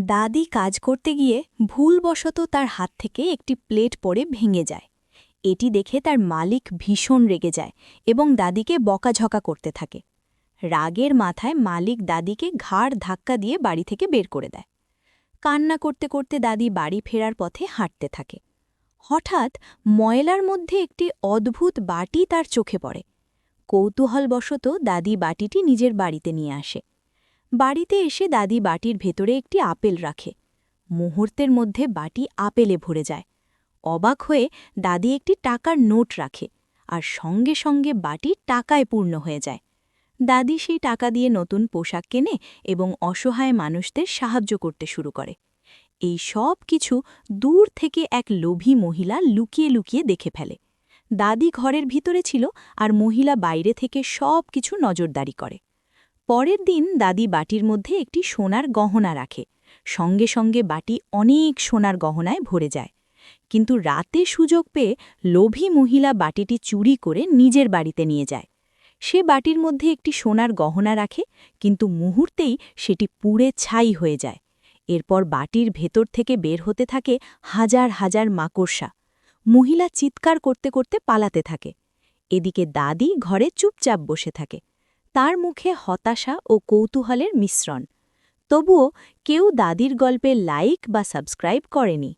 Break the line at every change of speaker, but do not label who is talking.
দাদি কাজ করতে গিয়ে ভুলবশত তার হাত থেকে একটি প্লেট পড়ে ভেঙে যায়। এটি দেখে তার মালিক ভীষণ রেগে যায় এবং দাদিকে বকাঝকা করতে থাকে। রাগের মাথায় মালিক দাদিকে ঘাড় ধাক্কা দিয়ে বাড়ি থেকে বের করে দেয়। কান্না করতে করতে দাদি বাড়ি ফেরার পথে হাঁটতে থাকে। হঠাৎ ময়লার মধ্যে একটি অদ্ভুত বাটি তার চোখে পড়ে। কৌতূহলবশত দাদি বাটিটি নিজের বাড়িতে নিয়ে আসে। বাড়িতে এসে দাদি বাটির ভেতরে একটি আপেল রাখে। মুহূর্তের মধ্যে বাটি আপেলে ভরে যায়। অবাক হয়ে দাদি একটি টাকার নোট রাখে, আর সঙ্গে সঙ্গে বাটি টাকায় পূর্ণ হয়ে যায়। দাদি সেই টাকা দিয়ে নতুন পোশাক কেনে এবং অসহায় মানুষদের সাহায্য করতে শুরু করে। এই সব কিছু দূর থেকে এক লোভী মহিলা লুকিয়ে লুকিয়ে দেখে ফেলে। দাদি ঘরের ভিতরে ছিল আর মহিলা বাইরে থেকে সব কিছু নজরদারি করে। পরের দিন দাদি বাটির মধ্যে একটি সোনার গহনা রাখে। সঙ্গে সঙ্গে বাটি অনেক সোনার গহনায় ভরে যায়। কিন্তু রাতে সুযোগ পেয়ে লোভী মহিলা বাটিটি চুরি করে নিজের বাড়িতে নিয়ে যায়। সে বাটির মধ্যে একটি সোনার গহনা রাখে, কিন্তু মুহূর্তেই সেটি পুড়ে ছাই হয়ে যায়। এরপর বাটির ভেতর থেকে বের হতে থাকে হাজার হাজার মাকড়সা। মহিলা চিৎকার করতে করতে পালাতে থাকে। এদিকে দাদি ঘরে চুপচাপ বসে থাকে। তার মুখে হতাশা ও কৌতূহলের মিশ্রণ। তবুও কেউ দাদির গল্পে লাইক বা সাবস্ক্রাইব করেনি।